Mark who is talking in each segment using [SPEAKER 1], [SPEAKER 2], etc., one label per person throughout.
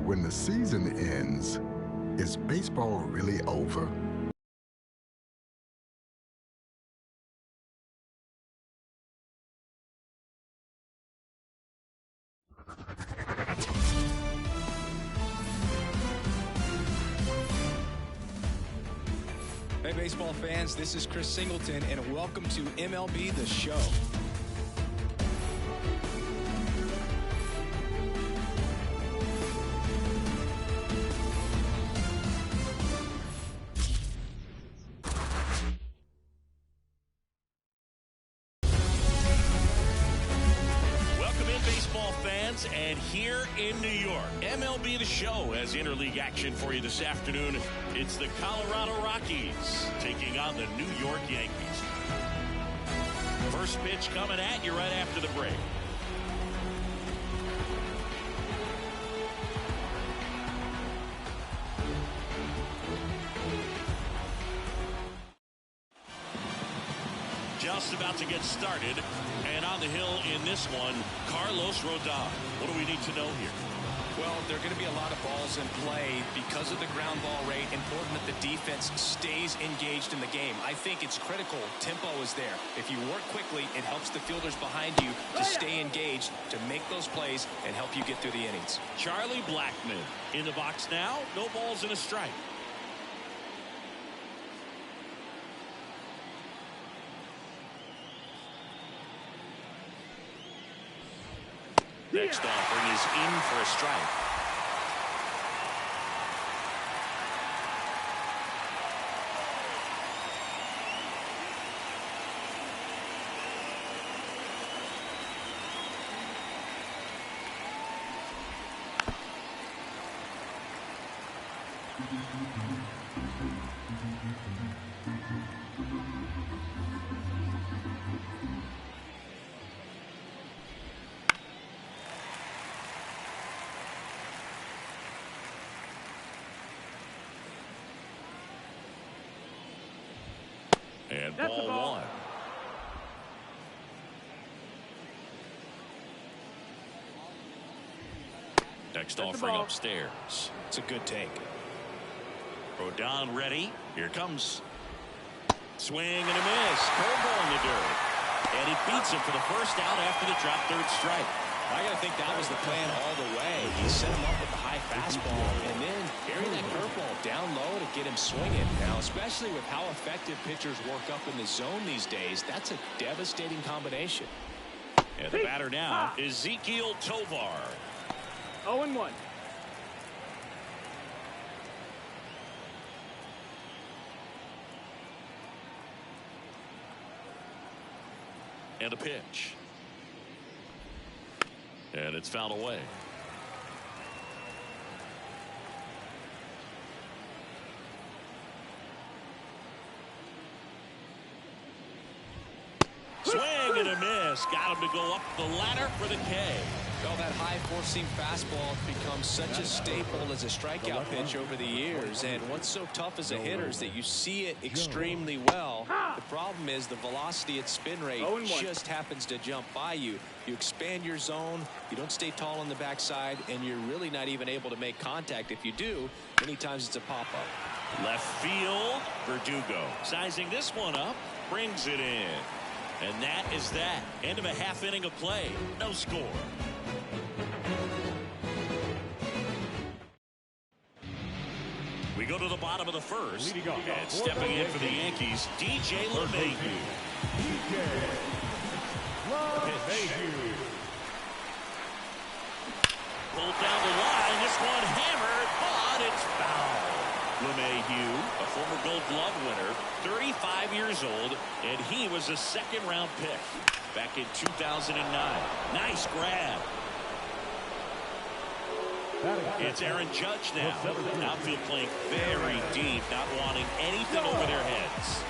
[SPEAKER 1] When the season ends, is baseball really over?
[SPEAKER 2] Hey, baseball fans, this is Chris Singleton, and welcome to MLB The Show.
[SPEAKER 3] And here in New York, MLB The Show has interleague action for you this afternoon. It's the Colorado Rockies taking on the New York Yankees. First pitch coming at you right after the break. Just about to get started, and on the hill in this one, Carlos Rodon. What do we need to know here?
[SPEAKER 2] Well, there are going to be a lot of balls in play because of the ground ball rate. Important that the defense stays engaged in the game. I think it's critical. Tempo is there. If you work quickly, it helps the fielders behind you to stay engaged, to make those plays, and help you get through the innings.
[SPEAKER 3] Charlie Blackmon in the box now. No balls and a strike. Next offering is in for a strike. And ball one. Next offering upstairs.
[SPEAKER 2] It's a good take.
[SPEAKER 3] Rodon ready. Here comes. Swing and a miss. Curveball in the dirt. And it beats him for the first out after the drop third strike.
[SPEAKER 2] I got to think that was the plan all the way. He set him up with the high fastball and then carry that curveball down low to get him swinging. Now, especially with how effective pitchers work up in the zone these days, that's a devastating combination.
[SPEAKER 3] And the batter now is Ezekiel Tovar.
[SPEAKER 4] 0-1.
[SPEAKER 3] And a pitch. And it's fouled away. Swing and a miss. Got him to go up the ladder for the K.
[SPEAKER 2] Well, that high four-seam fastball has become such a staple as a strikeout pitch over the years. And what's so tough as a hitter is that you see it extremely well. The problem is the velocity at spin rate just happens to jump by you. You expand your zone, you don't stay tall on the backside, and you're really not even able to make contact. If you do, many times it's a pop-up.
[SPEAKER 3] Left field, Verdugo sizing this one up, brings it in. And that is that. End of a half inning of play. No score. We go to the bottom of the first. And stepping in for the Yankees, DJ LeMahieu. Pulled down the line. This one hammered, but it's foul. LeMahieu, a former Gold Glove winner, 35 years old, and he was a second-round pick back in 2009. Nice grab. It's Aaron Judge now. Outfield playing very deep, not wanting anything over their heads.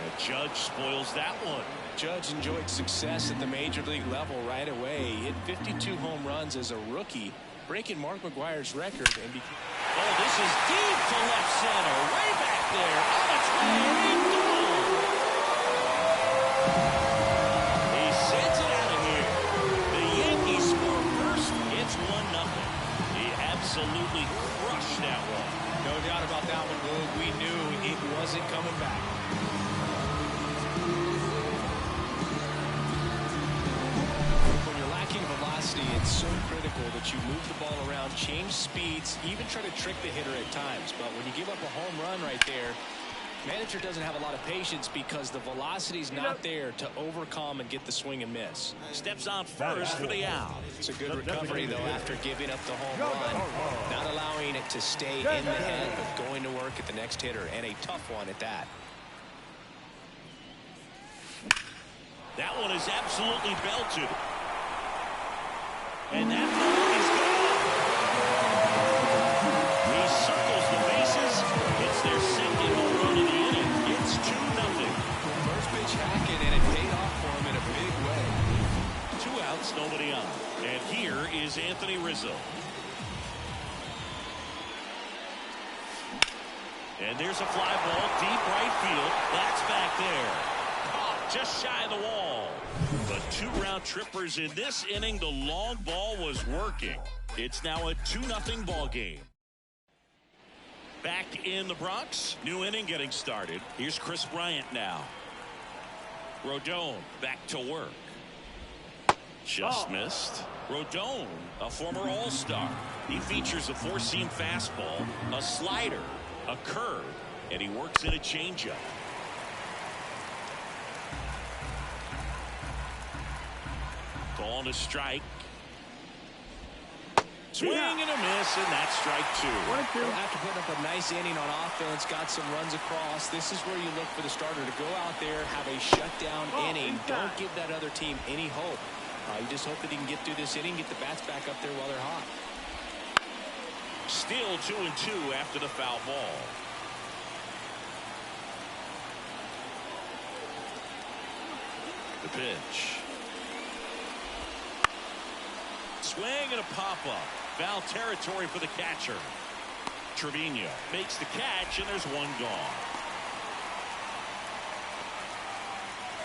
[SPEAKER 3] And Judge spoils that one.
[SPEAKER 2] Judge enjoyed success at the major league level right away. He hit 52 home runs as a rookie, breaking Mark McGwire's record. And
[SPEAKER 3] oh, this is deep to left center, way back there, on its way, and gone. He sends it
[SPEAKER 2] coming back. When you're lacking velocity, it's so critical that you move the ball around, change speeds, even try to trick the hitter at times. But when you give up a home run right there, manager doesn't have a lot of patience because the velocity's not there to overcome and get the swing and miss.
[SPEAKER 3] Steps on first for the out.
[SPEAKER 2] It's a good recovery, though, after giving up the home run. Not allowing it to stay in the head, but going to work at the next hitter, and a tough one at that.
[SPEAKER 3] That one is absolutely belted. And that ball is gone. He circles the bases. It's their second home run of the inning. It's 2-0.
[SPEAKER 2] First pitch hacking, and it paid off for him in a big way.
[SPEAKER 3] 2 outs, nobody on. And here is Anthony Rizzo. And there's a fly ball, deep right field. That's back there. Caught just shy of the wall. But 2 round trippers in this inning. The long ball was working. It's now a 2-0 ball game. Back in the Bronx. New inning getting started. Here's Chris Bryant now. Rodon back to work. Just missed. Rodon, a former All-Star. He features a 4-seam fastball, a slider, a curve, and he works in a changeup. Calling a strike. Swing and a miss, and that's strike 2.
[SPEAKER 2] Well, after putting up a nice inning on offense, got some runs across, this is where you look for the starter to go out there, have a shutdown inning. Don't give that other team any hope. You just hope that he can get through this inning, get the bats back up there while they're hot.
[SPEAKER 3] Still 2-2 after the foul ball. The pitch. Swing and a pop-up. Foul territory for the catcher. Trevino makes the catch, and there's one gone.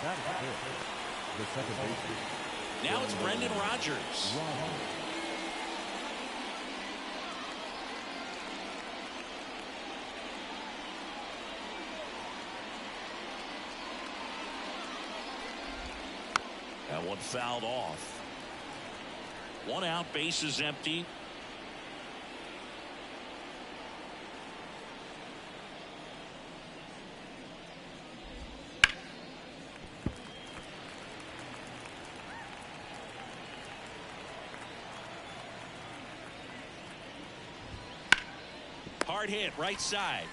[SPEAKER 5] That is it. The second baseman.
[SPEAKER 3] Now it's Brendan Rodgers. That one fouled off. 1 out, base is empty. Hard hit, right side.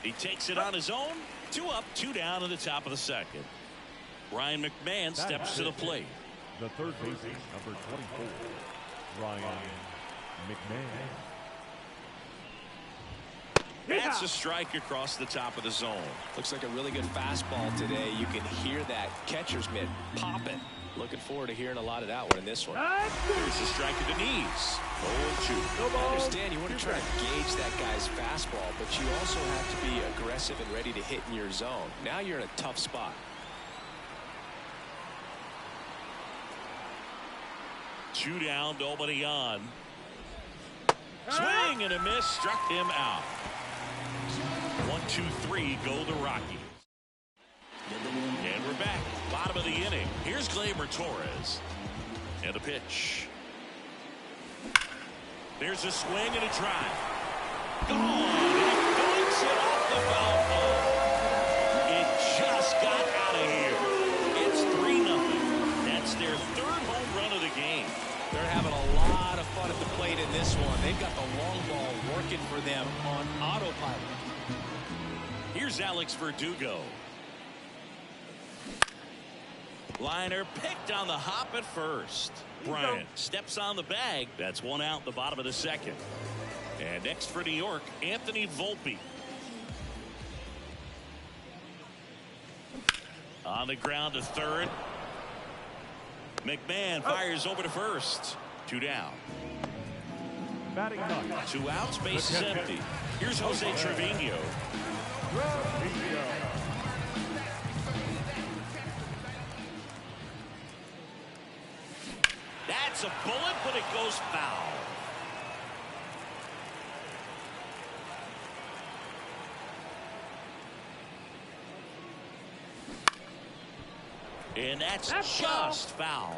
[SPEAKER 3] He takes it on his own. 2 up, 2 down in the top of the second. Ryan McMahon steps to the plate.
[SPEAKER 5] The third baseman, number 24, Ryan McMahon.
[SPEAKER 3] That's a strike across the top of the zone.
[SPEAKER 2] Looks like a really good fastball today. You can hear that catcher's mitt popping. Looking forward to hearing a lot of that one in this one.
[SPEAKER 3] There's a strike at the knees. 0-2.
[SPEAKER 2] I understand you want to try to gauge that guy's fastball, but you also have to be aggressive and ready to hit in your zone. Now you're in a tough spot.
[SPEAKER 3] Two down, nobody on. Swing and a miss, struck him out. 1, 2, 3, go the Rockies. And we're back, bottom of the inning. Here's Gleyber Torres. And the pitch. There's a swing and a drive. Gone. He dunks it off the foul pole. It just got out of here. It's 3-0. That's their third home run of the game.
[SPEAKER 2] They're having a lot of fun at the plate in this one. They've got the long ball working for them on autopilot.
[SPEAKER 3] Here's Alex Verdugo. Liner picked on the hop at first. Bryant steps on the bag. That's 1 out in the bottom of the second. And next for New York, Anthony Volpe. On the ground to third. McMahon fires over to first. 2 down.
[SPEAKER 5] Batting ninth.
[SPEAKER 3] 2 outs, base is empty. Here's Jose Trevino. That's a bullet, but it goes foul. And that's just foul.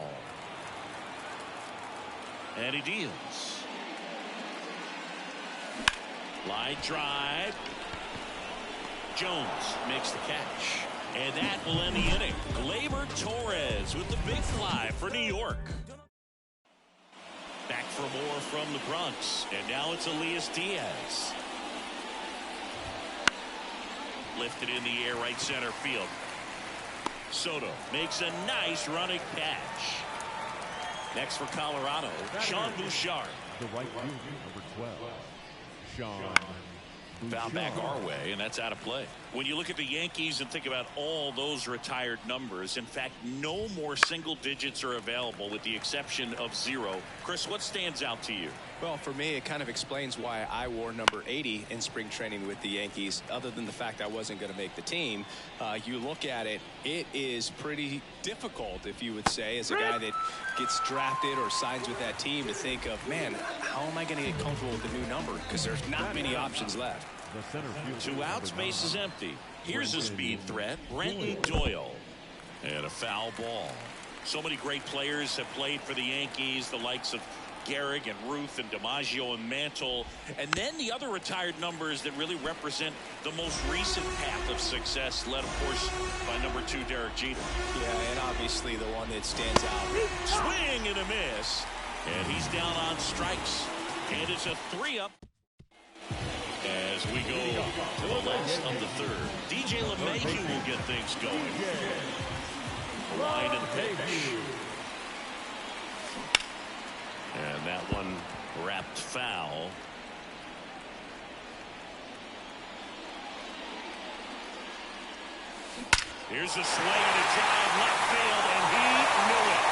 [SPEAKER 3] And he deals. Line drive. Jones makes the catch. And that will end the inning. Gleyber Torres with the big fly for New York. Back for more from the Bronx. And now it's Elias Diaz. Lifted in the air, right center field. Soto makes a nice running catch. Next for Colorado, Sean Bouchard.
[SPEAKER 5] The right fielder, number 12, Sean.
[SPEAKER 3] Foul back our way, and that's out of play. When you look at the Yankees and think about all those retired numbers, in fact, no more single digits are available with the exception of 0. Chris, what stands out to you?
[SPEAKER 2] Well, for me, it kind of explains why I wore number 80 in spring training with the Yankees. Other than the fact I wasn't going to make the team, you look at it, it is pretty difficult, if you would say, as a guy that gets drafted or signs with that team, to think of, man, how am I going to get comfortable with the new number? Because there's not many options left.
[SPEAKER 5] The center fielder,
[SPEAKER 3] 2 outs, base is empty. Here's a speed threat, Brenton Doyle. And a foul ball. So many great players have played for the Yankees, the likes of Gehrig and Ruth and DiMaggio and Mantle. And then the other retired numbers that really represent the most recent path of success, led, of course, by number 2, Derek Jeter.
[SPEAKER 2] Yeah, and obviously the one that stands out.
[SPEAKER 3] Swing and a miss. And he's down on strikes. And it's a 3-up. As we go to the last of the third, DJ LeMahieu will get things going. Line and pitch. And that one wrapped foul. Here's a swing and a drive left field, and he knew it.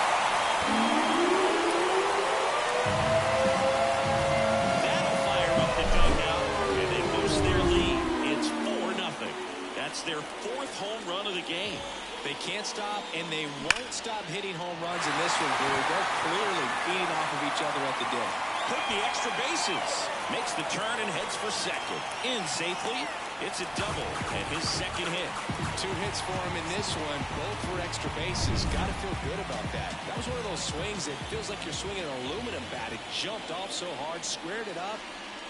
[SPEAKER 3] That'll fire up the dugout, and they boost their lead. It's 4-0. That's their 4th home run of the game.
[SPEAKER 2] They can't stop, and they won't stop hitting home runs in this one, Drew. They're clearly feeding off of each other at the dip.
[SPEAKER 3] Could be extra bases. Makes the turn and heads for second. In safely. It's a double and his second hit.
[SPEAKER 2] 2 hits for him in this one, both for extra bases. Got to feel good about that. That was one of those swings that feels like you're swinging an aluminum bat. It jumped off so hard, squared it up,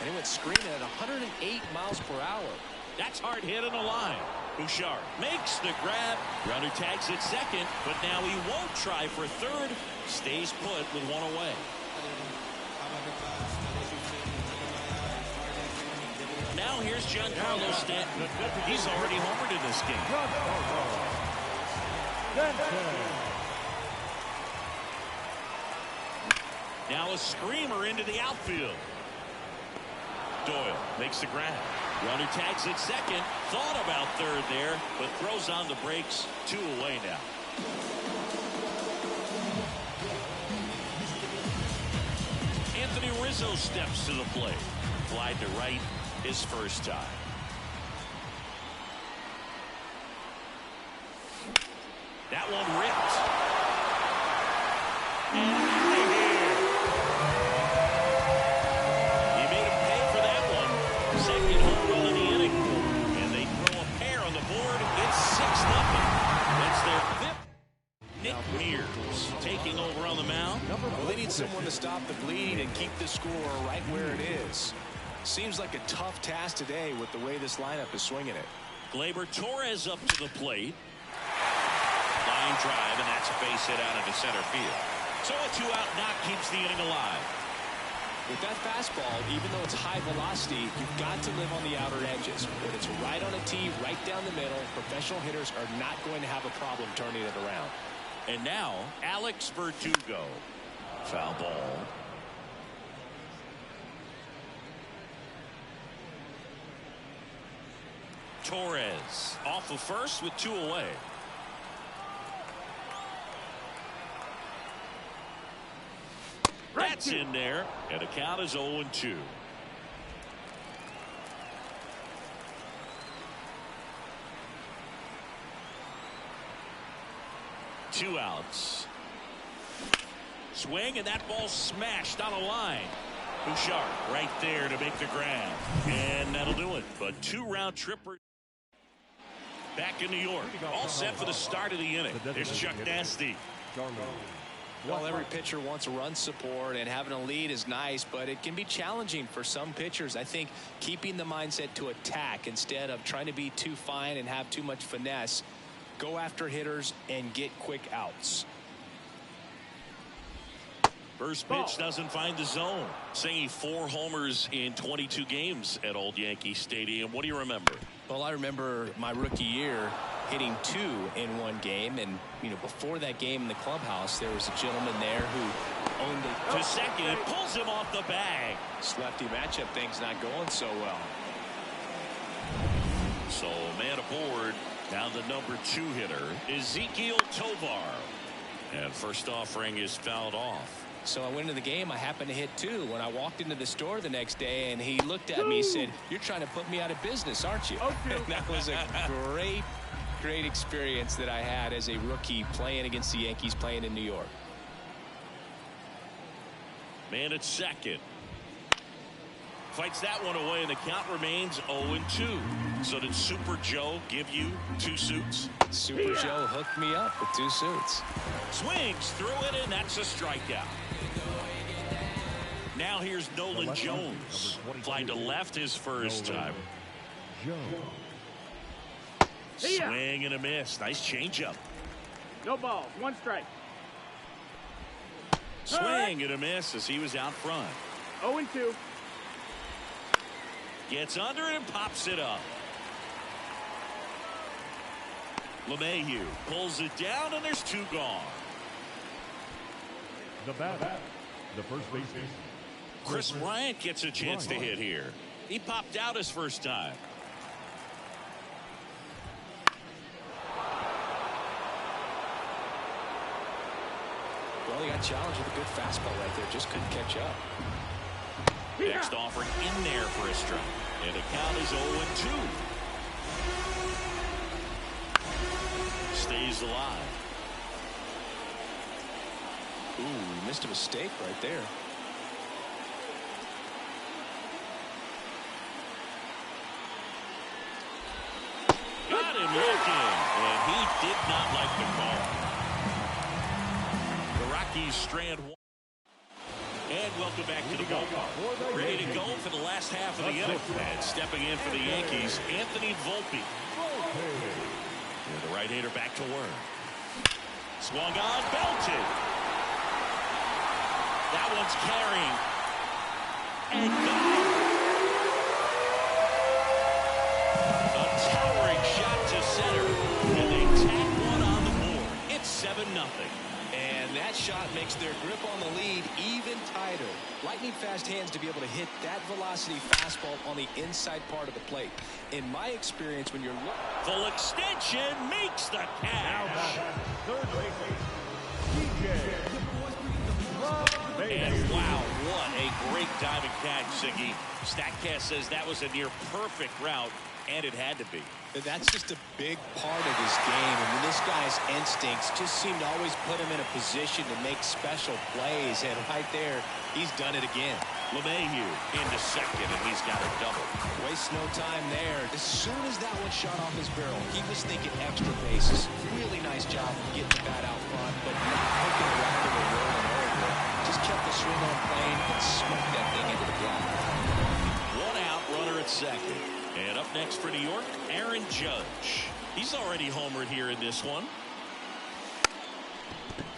[SPEAKER 2] and it went screaming at 108 miles per hour.
[SPEAKER 3] That's hard hit on the line. Bouchard makes the grab. Runner tags at second, but now he won't try for third. Stays put with 1 away. Now here's Giancarlo Stanton. He's already homered in this game. Now a screamer into the outfield. Doyle makes the grab. Runner tags at second. Thought about third there, but throws on the brakes. 2 away now. Anthony Rizzo steps to the plate. Fly to right his first time. That one ripped. And out of here. He made him pay for that one. Second home run of the inning. And they throw a pair on the board. It's 6-0. That's their 5th. Nick Mears taking over on the mound.
[SPEAKER 2] Well, they need someone to stop the bleeding and keep the score right where it is. Seems like a tough task today with the way this lineup is swinging it.
[SPEAKER 3] Gleyber Torres up to the plate. Line drive, and that's a base hit out into center field. So a 2-out knock keeps the inning alive.
[SPEAKER 2] With that fastball, even though it's high velocity, you've got to live on the outer edges. When it's right on a tee, right down the middle, professional hitters are not going to have a problem turning it around.
[SPEAKER 3] And now, Alex Verdugo. Foul ball. Torres off of first with 2 away. That's in there, and the count is 0-2. Two outs. Swing, and that ball smashed on a line. Bouchard right there to make the grab. And that'll do it. But 2 round tripper. Back in New York, all set for the start of the inning. Here's Chuck Nasty.
[SPEAKER 2] Well, every pitcher wants run support, and having a lead is nice, but it can be challenging for some pitchers. I think keeping the mindset to attack instead of trying to be too fine and have too much finesse. Go after hitters and get quick outs.
[SPEAKER 3] First pitch doesn't find the zone. Saying 4 homers in 22 games at Old Yankee Stadium. What do you remember?
[SPEAKER 2] Well, I remember my rookie year hitting 2 in one game, and before that game in the clubhouse, there was a gentleman there who owned it.
[SPEAKER 3] To second, it pulls him off the bag.
[SPEAKER 2] Lefty matchup, things not going so well.
[SPEAKER 3] So man aboard. Now the number 2 hitter, Ezekiel Tovar. And first offering is fouled off.
[SPEAKER 2] So I went into the game. I happened to hit 2 when I walked into the store the next day, and he looked at me and said, "You're trying to put me out of business, aren't you?" And that was a great experience that I had as a rookie playing against the Yankees, playing in New York.
[SPEAKER 3] Man at second. Fights that one away, and the count remains 0-2. So did Super Joe give you 2 suits?
[SPEAKER 2] Super Joe hooked me up with 2 suits.
[SPEAKER 3] Swings through it, and that's a strikeout. Now here's Nolan Jones. Flying to left his first time. Swing and a miss. Nice changeup.
[SPEAKER 4] No balls. 1 strike.
[SPEAKER 3] Swing and a miss as he was out front.
[SPEAKER 4] 0-2.
[SPEAKER 3] Gets under it and pops it up. LeMahieu pulls it down, and there's 2 gone.
[SPEAKER 5] The batter, the first baseman.
[SPEAKER 3] Chris Bryant gets a chance to hit here. He popped out his first time.
[SPEAKER 2] Well, he got challenged with a good fastball right there. Just couldn't catch up.
[SPEAKER 3] Next offering in there for a strike. And the count is 0-2. Stays alive.
[SPEAKER 2] Ooh, he missed a mistake right there.
[SPEAKER 3] Got him looking, and he did not like the call. The Rockies strand 1. And welcome back to the ballpark. Ready to go for the last half of the inning. And stepping in for the Yankees, Anthony Volpe. And the right-hander back to work. Swung on, belted. That one's carrying. And gone. A towering shot to center. And they tack one on the board. It's 7-0.
[SPEAKER 2] And that shot makes their grip on the lead even tighter. Lightning fast hands to be able to hit that velocity fastball on the inside part of the plate. In my experience, when you're
[SPEAKER 3] full extension makes the catch.
[SPEAKER 5] Third baseman,
[SPEAKER 3] And wow, what a great diving catch, Siggy. StatCast says that was a near perfect route, and it had to be.
[SPEAKER 2] That's just a big part of his game. I mean, this guy's instincts just seem to always put him in a position to make special plays. And right there, he's done it again.
[SPEAKER 3] LeMahieu into second, and he's got a double.
[SPEAKER 2] Waste no time there. As soon as that one shot off his barrel, he was thinking extra bases. Really nice job of getting the bat out front, but not hooking around it or rolling over. Just kept the swing on plane and smoked that thing into the block.
[SPEAKER 3] 1 out, runner at second. And up next for New York, Aaron Judge. He's already homered here in this one.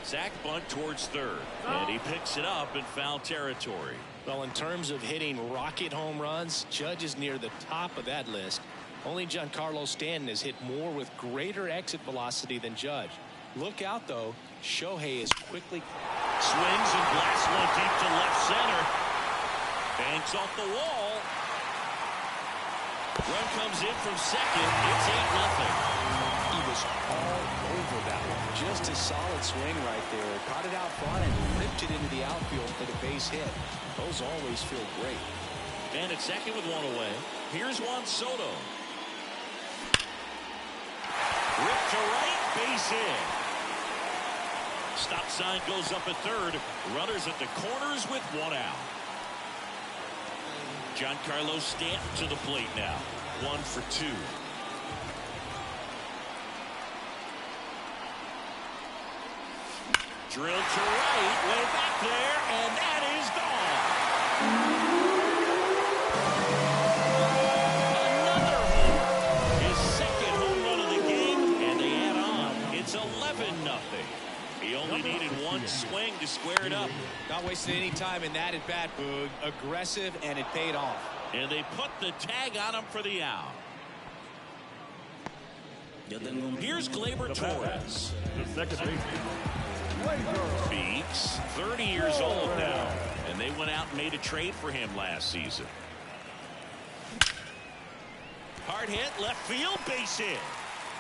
[SPEAKER 3] Sack bunt towards third, and he picks it up in foul territory.
[SPEAKER 2] Well, in terms of hitting rocket home runs, Judge is near the top of that list. Only Giancarlo Stanton has hit more with greater exit velocity than Judge. Look out, though. Shohei is quickly
[SPEAKER 3] Swings and blasts one deep to left center. Banks off the wall. Run comes in from second. It's 8-0.
[SPEAKER 2] He was all over that one. Just a solid swing right there. Caught it out front and ripped it into the outfield for the base hit. Those always feel great.
[SPEAKER 3] And at second with one away. Here's Juan Soto. Ripped to right, base hit. Stop sign goes up at third. Runners at the corners with 1 out. Giancarlo Stanton to the plate now. 1 for 2. Drilled to right, way back there, and that is gone. Another homer. His second home run of the game, and they add on. It's 11-0. He only needed one swing to square it up.
[SPEAKER 2] Not wasting any time in that at bat, Boog. Aggressive, and it paid off. And
[SPEAKER 3] they put the tag on him for the out. Here's Gleyber Torres.
[SPEAKER 5] The second baseman.
[SPEAKER 3] Beeks, 30 years old now, and they went out and made a trade for him last season. Hard hit, left field, base hit.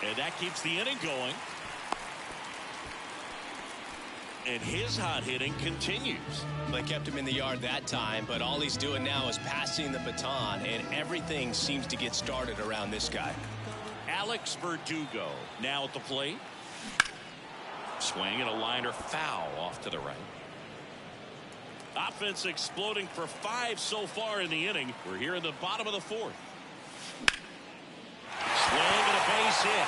[SPEAKER 3] And that keeps the inning going. And his hot hitting continues.
[SPEAKER 2] They kept him in the yard that time, but all he's doing now is passing the baton, and everything seems to get started around this guy.
[SPEAKER 3] Alex Verdugo now at the plate. Swing and a liner foul off to the right. Offense exploding for 5 so far in the inning. We're here in the bottom of the 4th. Swing and a base hit.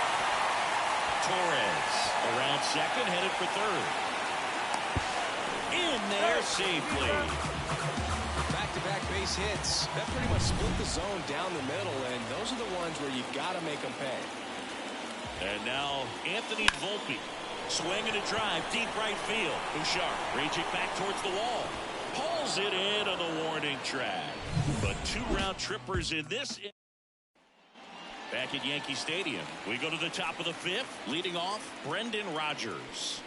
[SPEAKER 3] Torres around second, headed for third. In there safely.
[SPEAKER 2] Back-to-back base hits. That pretty much split the zone down the middle, and those are the ones where you've got to make them pay.
[SPEAKER 3] And now Anthony Volpe. Swing and a drive, deep right field. Bouchard reaching back towards the wall. Pulls it in on the warning track. But 2 round trippers in this. Back at Yankee Stadium, we go to the top of the 5th. Leading off, Brendan Rodgers.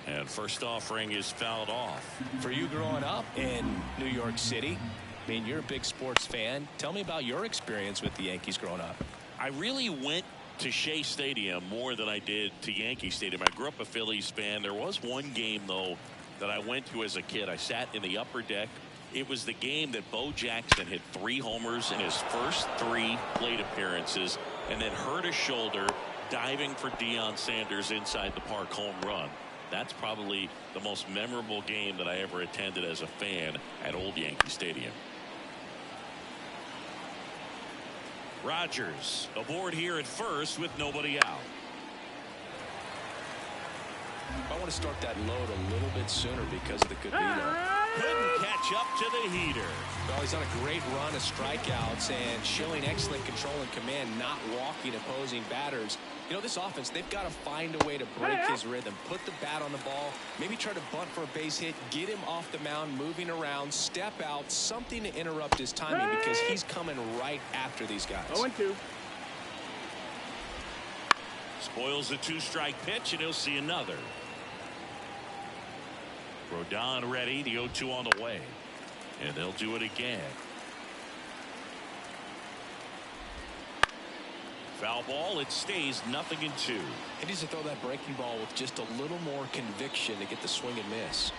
[SPEAKER 3] And first offering is fouled off.
[SPEAKER 2] For you growing up in New York City, I mean, you're a big sports fan. Tell me about your experience with the Yankees growing up.
[SPEAKER 3] I really went to Shea Stadium more than I did to Yankee Stadium. I grew up a Phillies fan. There was one game, though, that I went to as a kid. I sat in the upper deck. It was the game that Bo Jackson hit 3 homers in his first 3 plate appearances and then hurt his shoulder diving for Deion Sanders inside the park home run. That's probably the most memorable game that I ever attended as a fan at Old Yankee Stadium. Rodgers aboard here at first with nobody out.
[SPEAKER 2] I want to start that load a little bit sooner because of the good beat.
[SPEAKER 3] Couldn't catch up to the heater.
[SPEAKER 2] Well, he's on a great run of strikeouts and showing excellent control and command, not walking opposing batters. You know, this offense, they've got to find a way to break his rhythm, put the bat on the ball, maybe try to bunt for a base hit, get him off the mound, moving around, step out, something to interrupt his timing because he's coming right after these guys.
[SPEAKER 4] 0-2.
[SPEAKER 3] Spoils a 2-strike pitch, and he'll see another. Rodon ready, the 0-2 on the way. And they'll do it again. Foul ball, it stays 0-2.
[SPEAKER 2] He needs to throw that breaking ball with just a little more conviction to get the swing and miss.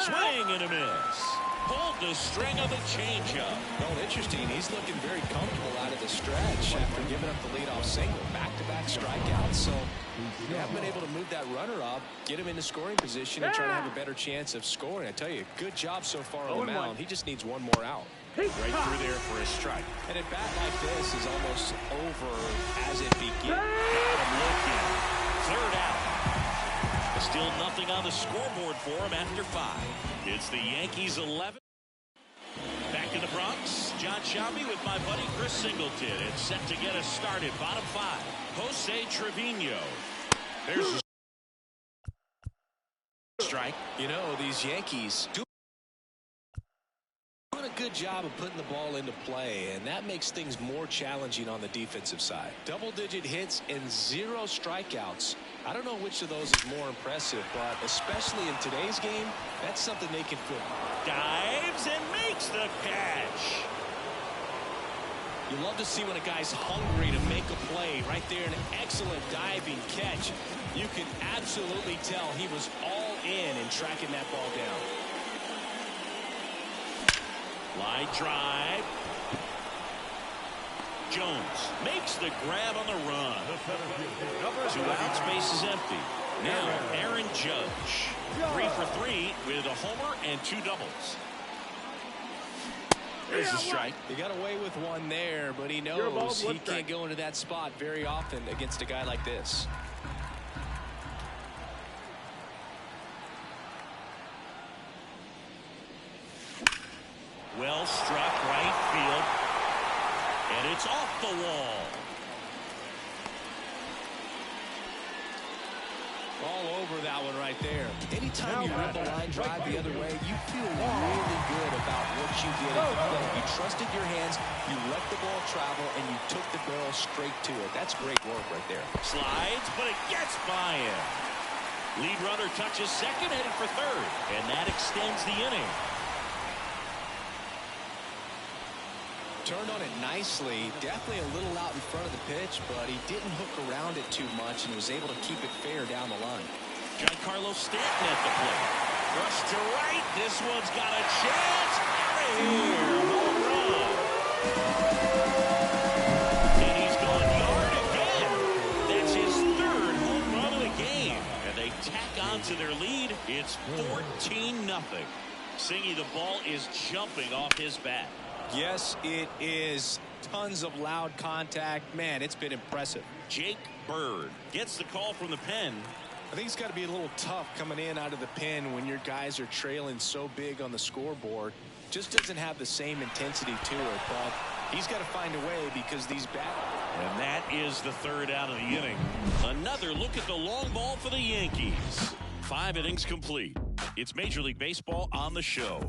[SPEAKER 3] Swing and a miss. Pulled the string of the changeup.
[SPEAKER 2] Well, interesting. He's looking very comfortable out of the stretch after giving up the leadoff single. Back-to-back strikeouts. So they haven't been able to move that runner up, get him into scoring position, and try to have a better chance of scoring. I tell you, good job so far on the mound. He just needs one more out.
[SPEAKER 3] Right through there for a strike.
[SPEAKER 2] And a bat like this is almost over as it begins.
[SPEAKER 3] Got him looking. Third out. Still nothing on the scoreboard for him after 5. It's the Yankees 11. Back in the Bronx, John Shelby with my buddy Chris Singleton. It's set to get us started. Bottom 5. Jose Trevino. There's a strike.
[SPEAKER 2] You know, these Yankees doing a good job of putting the ball into play, and that makes things more challenging on the defensive side. Double-digit hits and 0 strikeouts. I don't know which of those is more impressive, but especially in today's game, that's something they can feel.
[SPEAKER 3] Dives and makes the catch.
[SPEAKER 2] You love to see when a guy's hungry to make a play. Right there, an excellent diving catch. You can absolutely tell he was all in tracking that ball down.
[SPEAKER 3] Line drive. Jones makes the grab on the run. 2 outs, base is empty. Now Aaron Judge. 3 for 3 with a homer and 2 doubles. There's a strike.
[SPEAKER 2] He got away with one there, but he knows he can't go into that spot very often against a guy like this.
[SPEAKER 3] Well struck right field. And it's off the wall.
[SPEAKER 2] All over that one right there. Anytime you run the line drive the other way, you feel really good about what you did at the plate. You trusted your hands, you let the ball travel, and you took the barrel straight to it. That's great work right there.
[SPEAKER 3] Slides, but it gets by him. Lead runner touches second, headed for third. And that extends the inning.
[SPEAKER 2] Turned on it nicely. Definitely a little out in front of the pitch, but he didn't hook around it too much and was able to keep it fair down the line.
[SPEAKER 3] Giancarlo Stanton at the plate. Rush to right. This one's got a chance. Out of here. Home run. And he's gone yard again. That's his third home run of the game. And they tack on to their lead. It's 14-0. Singy, the ball is jumping off his bat.
[SPEAKER 2] Yes, it is. Tons of loud contact. Man, it's been impressive.
[SPEAKER 3] Jake Bird gets the call from the pen.
[SPEAKER 2] I think it's got to be a little tough coming in out of the pen when your guys are trailing so big on the scoreboard. Just doesn't have the same intensity to it, but he's got to find a way because these
[SPEAKER 3] And that is the third out of the inning. Another look at the long ball for the Yankees. 5 innings complete. It's Major League Baseball on the show.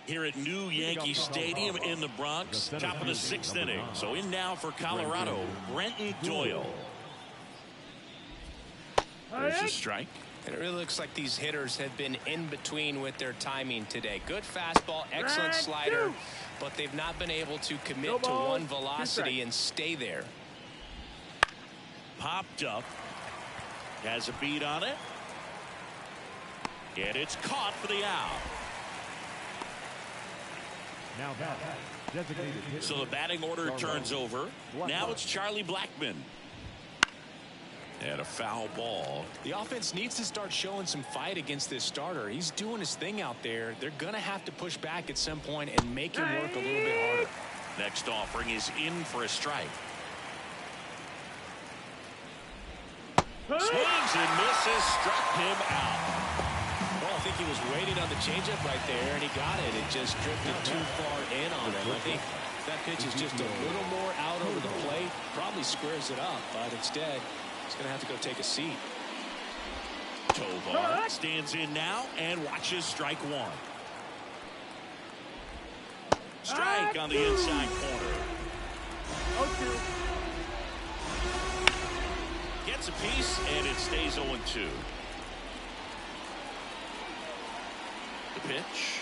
[SPEAKER 3] Here at New Yankee Stadium in the Bronx, top of the 6th inning. So in now for Colorado, Brenton Doyle. There's a strike.
[SPEAKER 2] And it really looks like these hitters have been in between with their timing today. Good fastball, excellent slider, but they've not been able to commit to one velocity and stay there.
[SPEAKER 3] Popped up. Has a beat on it. And it's caught for the out.
[SPEAKER 5] Now that designated hitter.
[SPEAKER 3] So the batting order turns over. Now it's Charlie Blackmon. And a foul ball.
[SPEAKER 2] The offense needs to start showing some fight against this starter. He's doing his thing out there. They're going to have to push back at some point and make him work a little bit harder.
[SPEAKER 3] Next offering is in for a strike. Swings and misses, struck him out.
[SPEAKER 2] Well, I think he was waiting on the changeup right there, and he got it. It just drifted too far in on him. I think that pitch is just a little more out over the plate. Probably squares it up, but instead, he's going to have to go take a seat.
[SPEAKER 3] Tovar stands in now and watches strike one. Strike on the inside corner.
[SPEAKER 4] 0-2.
[SPEAKER 3] Gets a piece, and it stays 0-2. The pitch.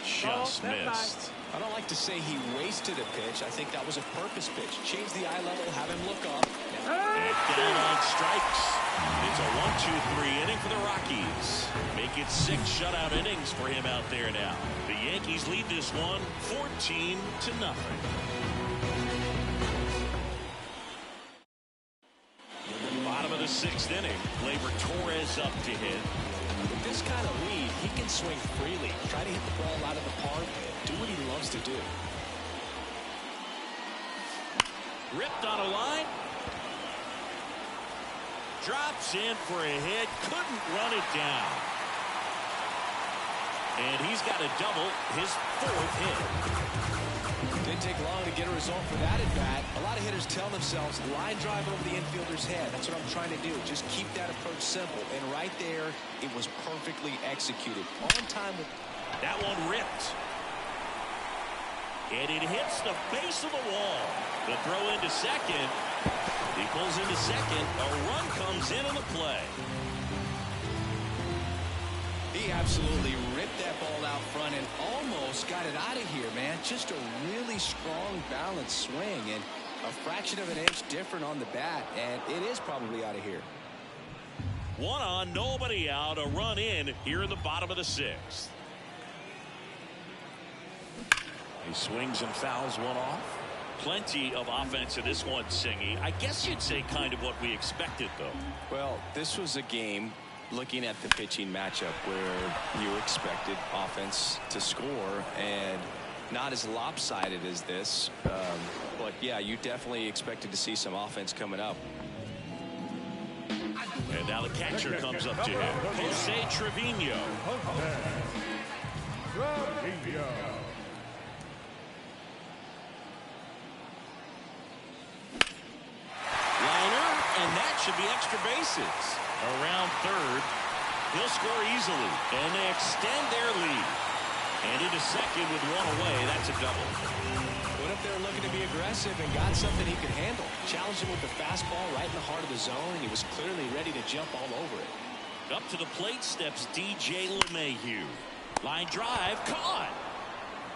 [SPEAKER 3] Just missed.
[SPEAKER 2] I don't like to say he wasted a pitch. I think that was a purpose pitch. Change the eye level, have him look up.
[SPEAKER 3] And down on strikes. It's a 1-2-3 inning for the Rockies. Make it 6 shutout innings for him out there now. The Yankees lead this one 14-0. Bottom of the 6th inning. Gleyber Torres up to hit.
[SPEAKER 2] With this kind of lead, he can swing freely. Try to hit the ball out of the park. Do what he loves to do.
[SPEAKER 3] Ripped on a line. Drops in for a hit. Couldn't run it down. And he's got a double, his 4th hit.
[SPEAKER 2] Didn't take long to get a result for that at bat. A lot of hitters tell themselves, line drive over the infielder's head. That's what I'm trying to do. Just keep that approach simple. And right there, it was perfectly executed. On time with...
[SPEAKER 3] That one ripped. And it hits the base of the wall. The throw into second. He pulls into second. A run comes in on the play.
[SPEAKER 2] He absolutely ripped that ball out front and almost got it out of here, man. Just a really strong, balanced swing and a fraction of an inch different on the bat, and it is probably out of here.
[SPEAKER 3] 1 on, nobody out. A run in here in the bottom of the 6th. He swings and fouls one off. Plenty of offense in this one, Singy. I guess you'd say kind of what we expected, though.
[SPEAKER 2] Well, this was a game, looking at the pitching matchup, where you expected offense to score, and not as lopsided as this. But, yeah, you definitely expected to see some offense coming up.
[SPEAKER 3] And now the catcher comes up to him. Jose Trevino. Liner, and that should be extra bases. Around third. He'll score easily, and they extend their lead. And into second with one away. That's a double.
[SPEAKER 2] Went up there looking to be aggressive and got something he could handle. Challenged him with the fastball right in the heart of the zone, and he was clearly ready to jump all over it.
[SPEAKER 3] Up to the plate steps DJ LeMahieu. Line drive, caught.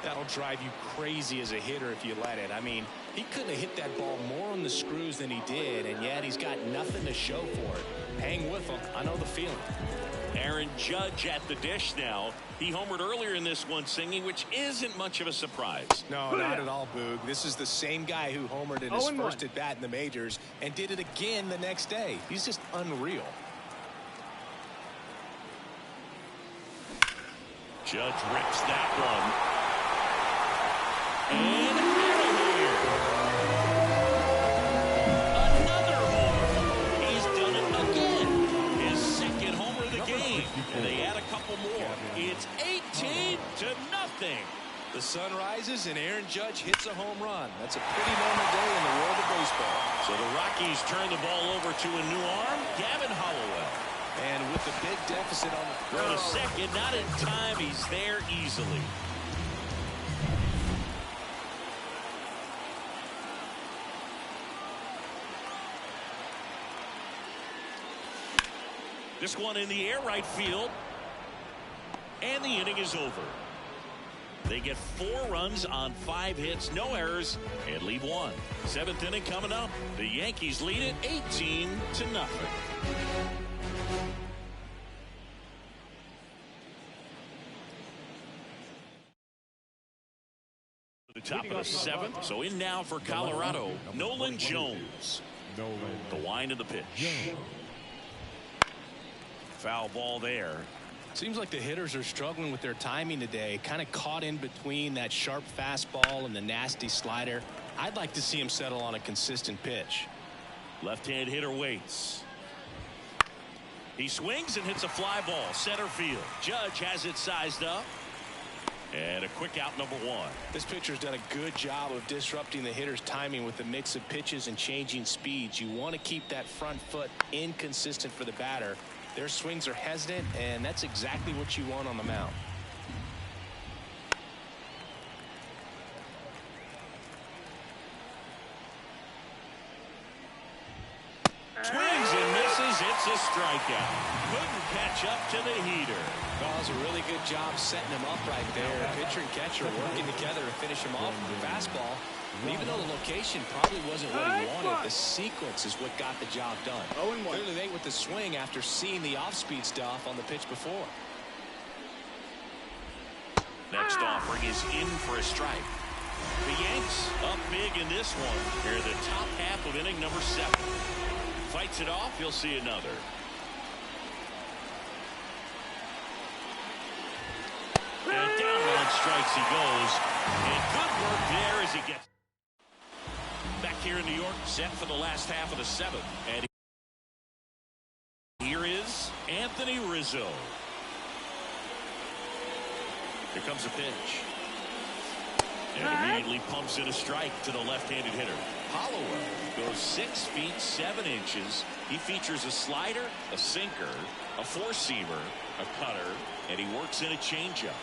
[SPEAKER 2] That'll drive you crazy as a hitter if you let it. I mean, he couldn't have hit that ball more on the screws than he did, and yet he's got nothing to show for it. Hang with him. I know the feeling.
[SPEAKER 3] Aaron Judge at the dish now. He homered earlier in this one singing, which isn't much of a surprise.
[SPEAKER 2] No, not at all, Boog. This is the same guy who homered in his first at bat in the majors and did it again the next day. He's just unreal.
[SPEAKER 3] Judge rips that one. And out of here. Another homer. He's done it again. His second homer of the game. And they add a couple more. It's 18-0.
[SPEAKER 2] The sun rises and Aaron Judge hits a home run. That's a pretty normal day in the world of baseball.
[SPEAKER 3] So the Rockies turn the ball over to a new arm, Gavin Hollowell.
[SPEAKER 2] And with the big deficit on the
[SPEAKER 3] Go to second, not in time. He's there easily. This one in the air, right field. And the inning is over. They get 4 runs on 5 hits, no errors, and leave 1. 7th inning coming up. The Yankees lead it 18-0. The top of the 7th. So in now for Colorado, Nolan Jones. The wind of the pitch. Foul ball there.
[SPEAKER 2] Seems like the hitters are struggling with their timing today. Kind of caught in between that sharp fastball and the nasty slider. I'd like to see him settle on a consistent pitch.
[SPEAKER 3] Left-hand hitter waits. He swings and hits a fly ball. Center field. Judge has it sized up. And a quick out, number 1.
[SPEAKER 2] This pitcher's done a good job of disrupting the hitter's timing with the mix of pitches and changing speeds. You want to keep that front foot inconsistent for the batter. Their swings are hesitant, and that's exactly what you want on the mound.
[SPEAKER 3] Swings and misses. It's a strikeout. Couldn't catch up to the heater.
[SPEAKER 2] Does a really good job setting him up right there. Pitcher and catcher working together to finish him off with the fastball. And even though the location probably wasn't what he wanted, the sequence is what got the job done. Clearly late with the swing after seeing the off-speed stuff on the pitch before.
[SPEAKER 3] Next offering is in for a strike. The Yanks up big in this one. They're the top half of inning number 7. Fights it off. You'll see another. And down on strikes he goes. And good work there as he gets back here in New York, set for the last half of the 7th. And here is Anthony Rizzo. Here comes a pitch. And immediately pumps in a strike to the left-handed hitter. Hollowell goes 6 feet 7 inches. He features a slider, a sinker, a 4-seamer, a cutter, and he works in a changeup.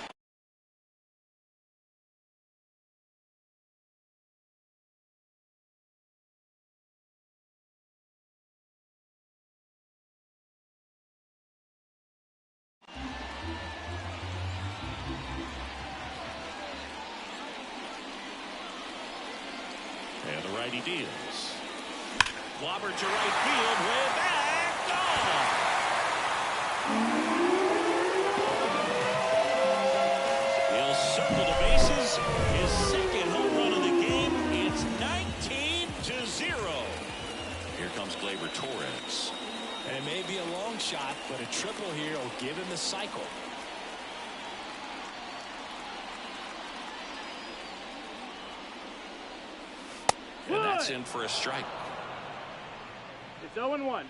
[SPEAKER 3] And the righty deals. Clobber to right field, way back, gone. He'll circle the bases. His second home run of the game. It's 19-0. Here comes Gleyber Torres.
[SPEAKER 2] And it may be a long shot, but a triple here will give him the cycle.
[SPEAKER 3] And that's in for a strike.
[SPEAKER 4] It's 0-1.